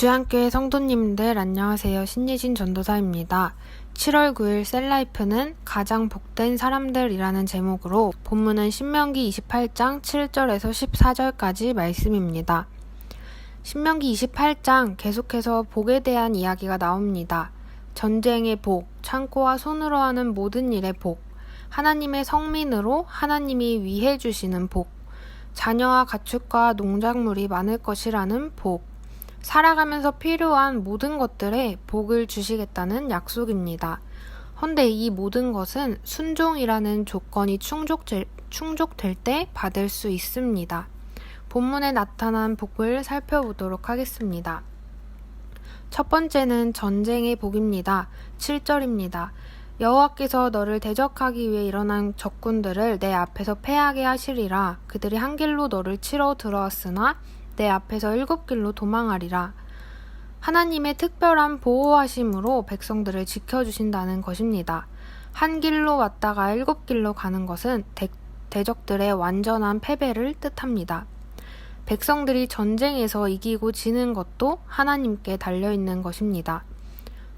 주안교회 성도님들 안녕하세요. 신예진 전도사입니다. 7월 9일 셀라이프는 가장 복된 사람들이라는 제목으로 본문은 신명기 28장 7절에서 14절까지 말씀입니다. 신명기 28장 계속해서 복에 대한 이야기가 나옵니다. 전쟁의 복, 창고와 손으로 하는 모든 일의 복, 하나님의 성민으로 하나님이 위해 주시는 복, 자녀와 가축과 농작물이 많을 것이라는 복, 살아가면서 필요한 모든 것들에 복을 주시겠다는 약속입니다. 헌데 이 모든 것은 순종이라는 조건이 충족될 때 받을 수 있습니다. 본문에 나타난 복을 살펴보도록 하겠습니다. 첫 번째는 전쟁의 복입니다. 7절입니다. 여호와께서 너를 대적하기 위해 일어난 적군들을 내 앞에서 패하게 하시리라. 그들이 한 길로 너를 치러 들어왔으나 내 앞에서 7길로 도망하리라. 하나님의 특별한 보호하심으로 백성들을 지켜주신다는 것입니다. 한 길로 왔다가 7길로 가는 것은 대적들의 완전한 패배를 뜻합니다. 백성들이 전쟁에서 이기고 지는 것도 하나님께 달려있는 것입니다.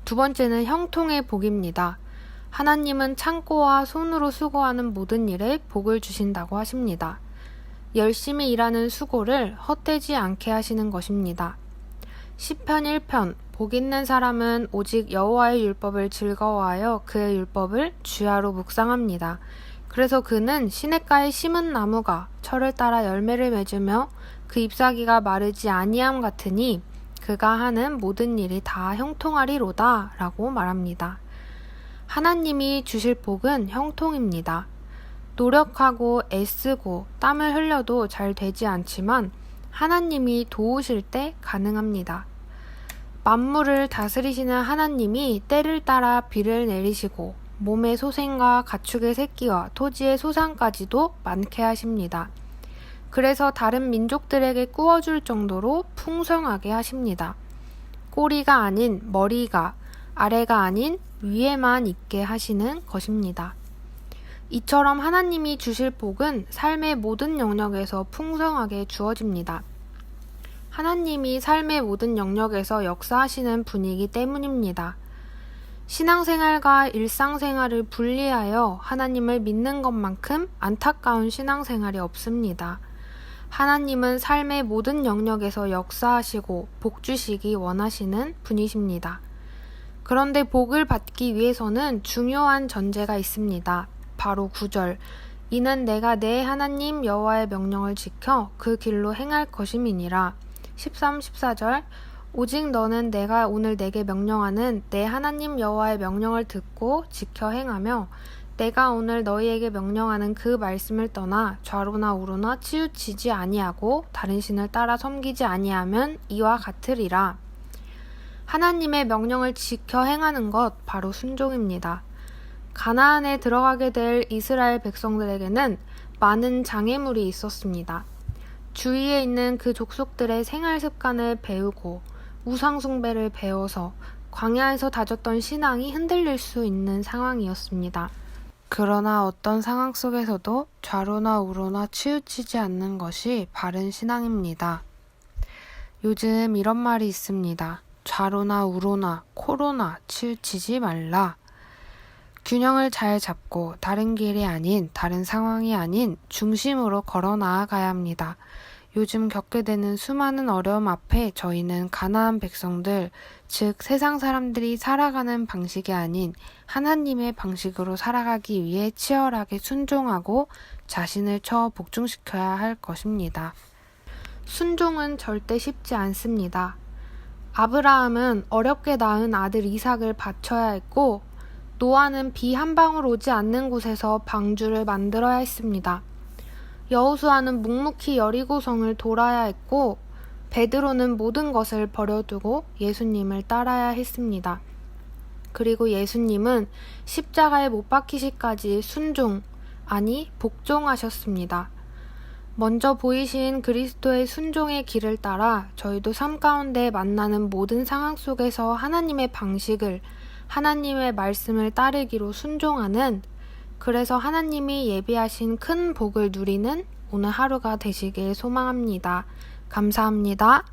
두 번째는 형통의 복입니다. 하나님은 창고와 손으로 수고하는 모든 일에 복을 주신다고 하십니다. 열심히 일하는 수고를 헛되지 않게 하시는 것입니다. 시편 1편 복 있는 사람은 오직 여호와의 율법을 즐거워하여 그의 율법을 주야로 묵상합니다. 그래서 그는 시냇가에 심은 나무가 철을 따라 열매를 맺으며 그 잎사귀가 마르지 아니함 같으니 그가 하는 모든 일이 다 형통하리로다 라고 말합니다. 하나님이 주실 복은 형통입니다. 노력하고 애쓰고 땀을 흘려도 잘 되지 않지만 하나님이 도우실 때 가능합니다. 만물을 다스리시는 하나님이 때를 따라 비를 내리시고 몸의 소생과 가축의 새끼와 토지의 소산까지도 많게 하십니다. 그래서 다른 민족들에게 꾸어줄 정도로 풍성하게 하십니다. 꼬리가 아닌 머리가, 아래가 아닌 위에만 있게 하시는 것입니다. 이처럼 하나님이 주실 복은 삶의 모든 영역에서 풍성하게 주어집니다. 하나님이 삶의 모든 영역에서 역사하시는 분이기 때문입니다. 신앙생활과 일상생활을 분리하여 하나님을 믿는 것만큼 안타까운 신앙생활이 없습니다. 하나님은 삶의 모든 영역에서 역사하시고 복 주시기 원하시는 분이십니다. 그런데 복을 받기 위해서는 중요한 전제가 있습니다. 바로 9절. 이는 내가 내 하나님 여호와의 명령을 지켜 그 길로 행할 것임이니라. 13, 14절. 오직 너는 내가 오늘 내게 명령하는 내 하나님 여호와의 명령을 듣고 지켜 행하며 내가 오늘 너희에게 명령하는 그 말씀을 떠나 좌로나 우로나 치우치지 아니하고 다른 신을 따라 섬기지 아니하면 이와 같으리라. 하나님의 명령을 지켜 행하는 것 바로 순종입니다. 가나안에 들어가게 될 이스라엘 백성들에게는 많은 장애물이 있었습니다. 주위에 있는 그 족속들의 생활 습관을 배우고 우상 숭배를 배워서 광야에서 다졌던 신앙이 흔들릴 수 있는 상황이었습니다. 그러나 어떤 상황 속에서도 좌로나 우로나 치우치지 않는 것이 바른 신앙입니다. 요즘 이런 말이 있습니다. 좌로나 우로나 코로나 치우치지 말라. 균형을 잘 잡고 다른 길이 아닌 다른 상황이 아닌 중심으로 걸어 나아가야 합니다. 요즘 겪게 되는 수많은 어려움 앞에 저희는 가나안 백성들, 즉 세상 사람들이 살아가는 방식이 아닌 하나님의 방식으로 살아가기 위해 치열하게 순종하고 자신을 복종시켜야 할 것입니다. 순종은 절대 쉽지 않습니다. 아브라함은 어렵게 낳은 아들 이삭을 바쳐야 했고 노아는 비 한 방울 오지 않는 곳에서 방주를 만들어야 했습니다. 여호수아는 묵묵히 여리고성을 돌아야 했고 베드로는 모든 것을 버려두고 예수님을 따라야 했습니다. 그리고 예수님은 십자가에 못 박히시까지 순종, 아니 복종하셨습니다. 먼저 보이신 그리스도의 순종의 길을 따라 저희도 삶 가운데 만나는 모든 상황 속에서 하나님의 방식을, 하나님의 말씀을 따르기로 순종하는, 그래서 하나님이 예비하신 큰 복을 누리는 오늘 하루가 되시길 소망합니다. 감사합니다.